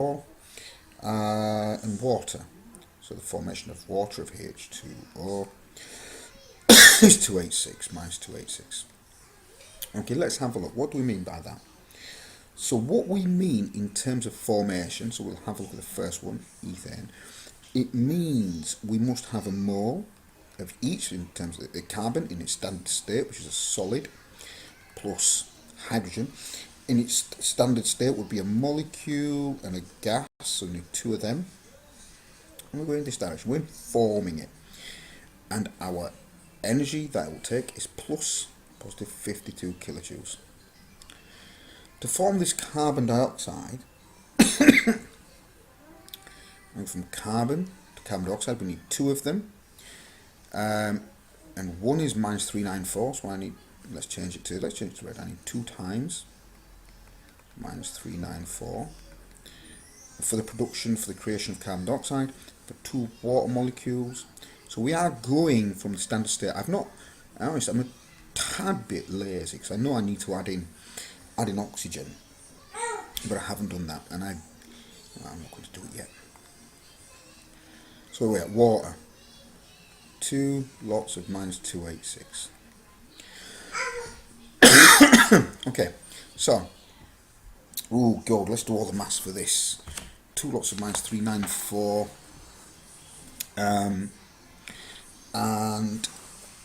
and water. So the formation of water of H2O is 286 minus 286. Okay, let's have a look. What do we mean by that? So what we mean in terms of formation, so we'll have a look at the first one, ethane. It means we must have a mole of each in terms of the carbon in its standard state, which is a solid, plus hydrogen. In its standard state would be a molecule and a gas, so we need two of them. And we're going in this direction, we're forming it. And our energy that it will take is plus positive 52 kilojoules. To form this carbon dioxide, and from carbon to carbon dioxide, we need two of them. And one is minus 394, so I need, let's change it to red. I need 2 times minus 394 for the production, for the creation of carbon dioxide, for 2 water molecules. So we are going from the standard state. I'm a tad bit lazy because I know I need to add in oxygen, but I haven't done that, and I'm not going to do it yet. So we're at water, 2 lots of minus 286. Okay, so, oh god, let's do all the maths for this. 2 lots of minus 394, and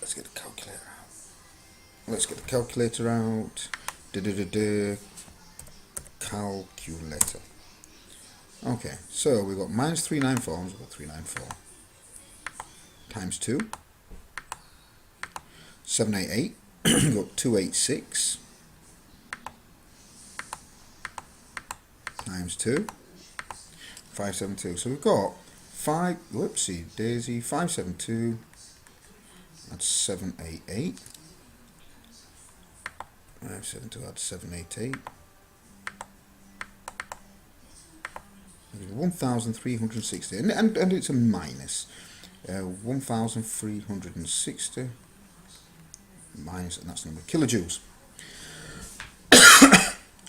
let's get the calculator out. Calculator. Okay, so we've got minus 394, we've got 394 times 2, 788, we've got 286 times 2, 572. So we've got 572, that's 788. 572 add 788. 1,360, and it's a minus. 1,360 minus, and that's the number of kilojoules.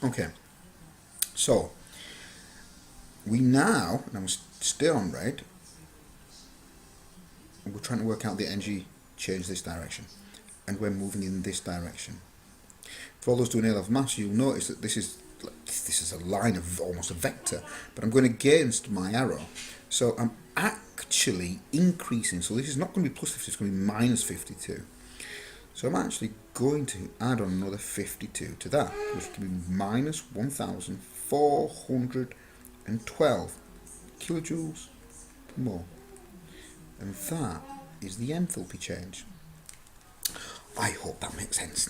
Okay, so we now, and I'm still on red, we're trying to work out the energy change this direction, and we're moving in this direction. For all those doing A-level maths, you'll notice that this is a line of almost a vector, but I'm going against my arrow, so I'm actually increasing. So this is not going to be plus 50, it's going to be minus 52. So I'm actually going to add on another 52 to that, which can be minus 1,412 kilojoules per mole, and that is the enthalpy change. I hope that makes sense.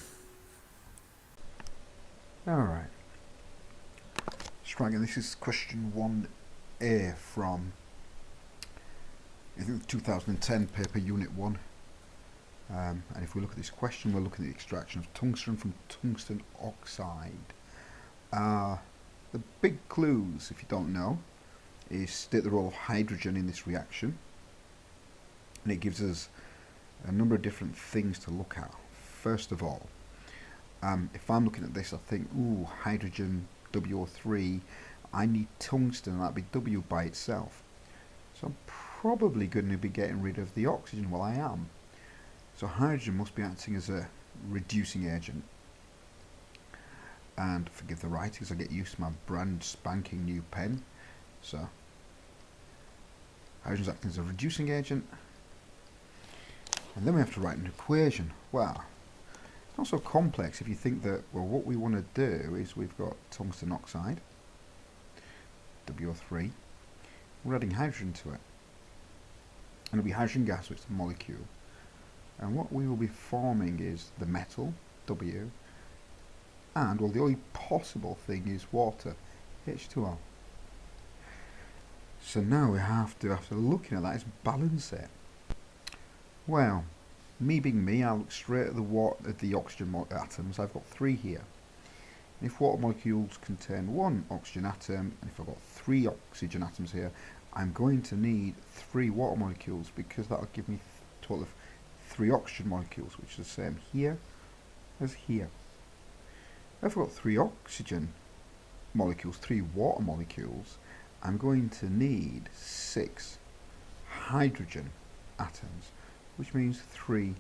Alright, striking. This is question 1A from, I think, 2010 paper unit 1. And if we look at this question, we're looking at the extraction of tungsten from tungsten oxide. The big clues, if you don't know, is state the role of hydrogen in this reaction, and it gives us a number of different things to look at. First of all, if I'm looking at this, I think, ooh, hydrogen, WO3, I need tungsten, and that'd be W by itself. So I'm probably going to be getting rid of the oxygen. Well, I am. So hydrogen must be acting as a reducing agent. And forgive the writings, I get used to my brand spanking new pen. So hydrogen's acting as a reducing agent. And then we have to write an equation. Well, it's not so complex if you think that, well, what we want to do is we've got tungsten oxide, WO3, we're adding hydrogen to it. And it'll be hydrogen gas, which is the molecule. And what we will be forming is the metal, W, and, well, the only possible thing is water, H2O. So now we have to, after looking at that, is balance it. Well, me being me, I'll look straight at the oxygen atoms. I've got 3 here. And if water molecules contain 1 oxygen atom, and if I've got 3 oxygen atoms here, I'm going to need 3 water molecules, because that'll give me a total of 3 oxygen molecules, which is the same here as here. If I've got 3 oxygen molecules, 3 water molecules, I'm going to need 6 hydrogen atoms, which means 3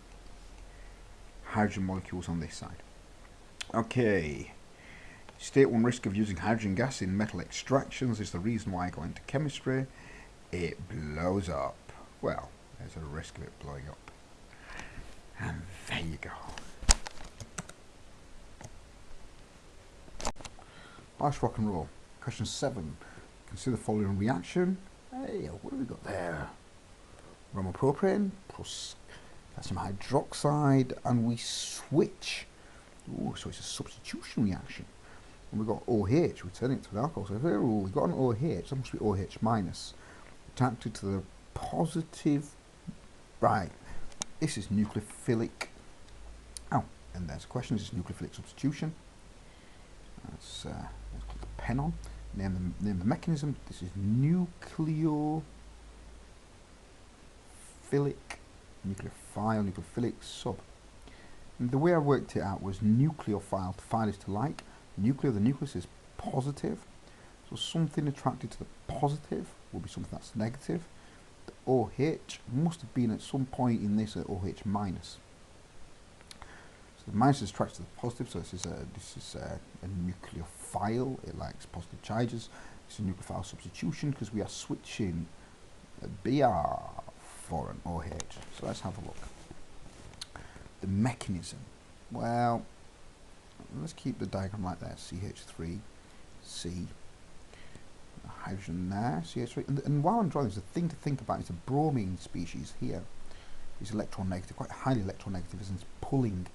hydrogen molecules on this side. Okay, state 1 risk of using hydrogen gas in metal extractions is the reason why I go into chemistry. It blows up. Well, there's a risk of it blowing up. And there you go. Let's rock and roll. Question 7. Consider the following reaction. Hey, what have we got there? Bromopropane plus calcium hydroxide, and we switch. Ooh, so it's a substitution reaction. And we've got OH, we turn it to an alcohol. So we've got an OH, that must be OH minus. Attracted to the positive. Right, this is nucleophilic. Oh, and there's a question, this is nucleophilic substitution. Let's put the pen on. Name the mechanism. This is nucleophilic, nucleophilic sub. And the way I worked it out was nucleophile, phile is to like. Nucleo, the nucleus is positive. So something attracted to the positive will be something that's negative. The OH must have been at some point in this at OH minus. So the minus is attracted to the positive, so this is a nucleophile. It likes positive charges. It's a nucleophile substitution because we are switching a Br for an OH. So let's have a look. The mechanism. Well, let's keep the diagram like that. CH3, C, hydrogen there, CH3. And while I'm drawing this, the thing to think about is the bromine species here is electron negative, quite highly electron negative, as in it's pulling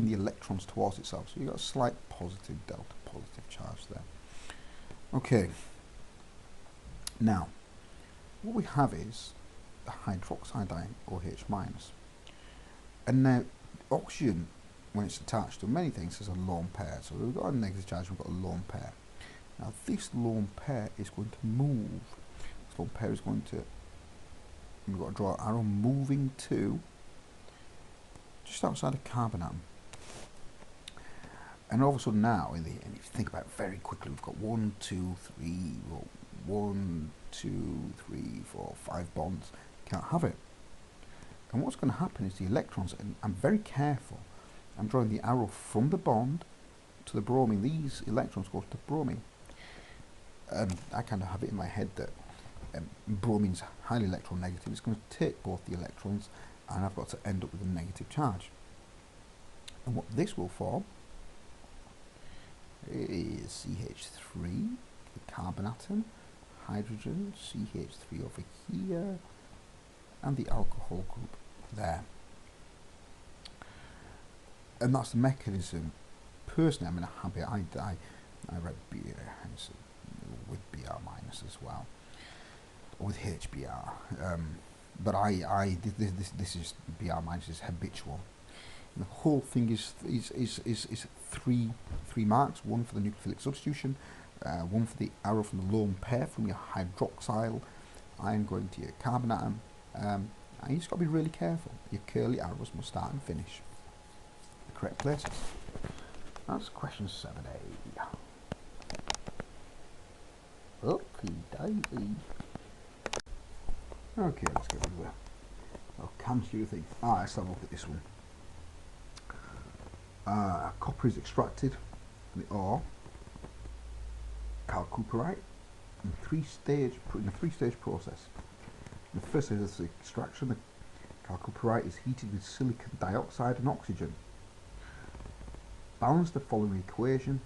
the electrons towards itself. So you've got a slight positive delta, positive charge there. Okay. Now, what we have is the hydroxide ion, OH minus. And now, oxygen, when it's attached to many things, is a lone pair. So we've got a negative charge, we've got a lone pair. Now, this lone pair is going to move. This lone pair is going to, we've got to draw an arrow moving to just outside a carbon atom. And all of a sudden now, and if you think about it very quickly, we've got 1, 2, 3, well, 1, 2, 3, 4, 5 bonds. Can't have it. And what's going to happen is the electrons, and I'm very careful, I'm drawing the arrow from the bond to the bromine. These electrons go to the bromine. I kind of have it in my head that bromine's highly electronegative. It's going to take both the electrons, and I've got to end up with a negative charge. And what this will form is CH3, the carbon atom, hydrogen, CH3 over here, and the alcohol group there. And that's the mechanism. Personally, I'm in a habit. I read beer with Br minus as well, or with HBr. But this is Br minus is habitual. And the whole thing is three marks. One for the nucleophilic substitution, one for the arrow from the lone pair from your hydroxyl ion going to your carbon atom. And you just got to be really careful. Your curly arrows must start and finish the correct places. That's question 7A. Okay, let's get rid of that. Oh, chemistry thing. Let's have a look at this one. Copper is extracted from the ore, chalcopyrite, in a three-stage process. In the first stage of the extraction, the chalcopyrite is heated with silicon dioxide and oxygen. Balance the following equation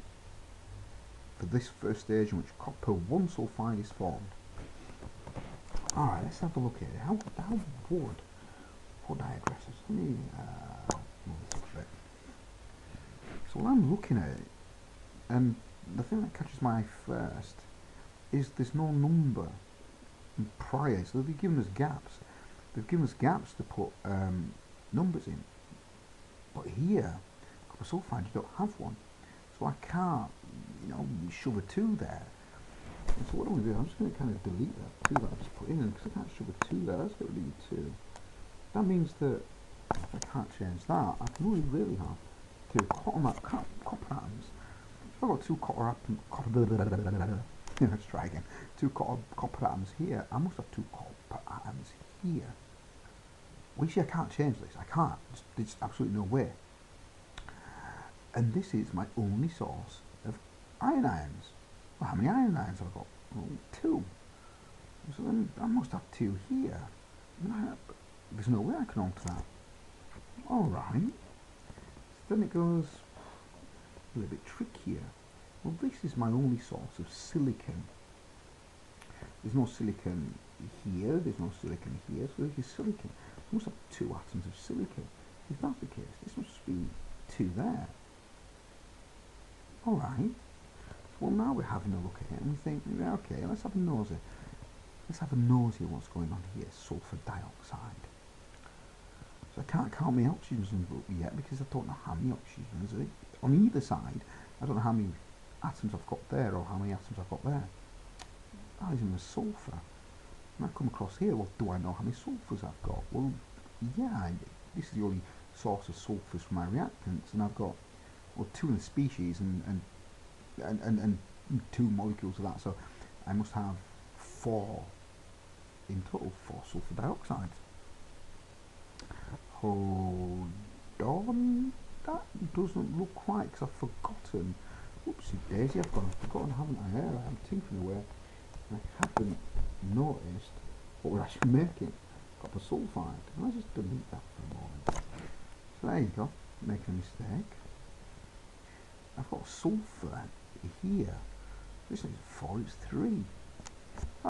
for this first stage in which copper 1 sulfide is formed. Alright, let's have a look at it. How would I address this? Let me move this up a bit. So when I'm looking at it, and the thing that catches my eye first is there's no number prior, so they've given us gaps. They've given us gaps to put numbers in. But here, copper sulfide, you don't have one. So I can't, shove a 2 there. And so what I'm going to do, I'm just going to kind of delete that 2 that I just put in, because I can't shove a 2 there. Let's get rid of the 2. That means that if I can't change that, I can only really have 2 copper atoms. If I've got 2 copper atoms, Let's try again. Two copper atoms here. I must have two copper atoms here. Well, you see, I can't change this. I can't. There's absolutely no way. And this is my only source of ions. Well, how many ions have I got? Well, two. So then I must have two here. There's no way I can alter that. Alright. So then it goes a little bit trickier. Well, this is my only source of silicon. There's no silicon here, there's no silicon here, so this is silicon. I must have two atoms of silicon. If that's the case, this must be two there. Alright. Well, now we're having a look at it and we think, okay, let's have a nosy. Let's have a nosy at what's going on here. Sulfur dioxide. So I can't count my oxygens yet because I don't know how many oxygens are on either side. I don't know how many atoms I've got there or how many atoms I've got there. That is in the sulfur. And I come across here, well, do I know how many sulfurs I've got? Well, yeah, this is the only source of sulfurs for my reactants, and I've got, well, two in the species and two molecules of that, so I must have four in total, four sulfur dioxides. Hold on, that doesn't look right because I've forgotten. Oopsie daisy, I've forgotten, haven't I? Yeah, I'm tinkering away. I haven't noticed what we're actually making. Copper sulfide. Let's just delete that for a moment. So there you go, making a mistake. I've got sulfur here. This is 4, it's 3.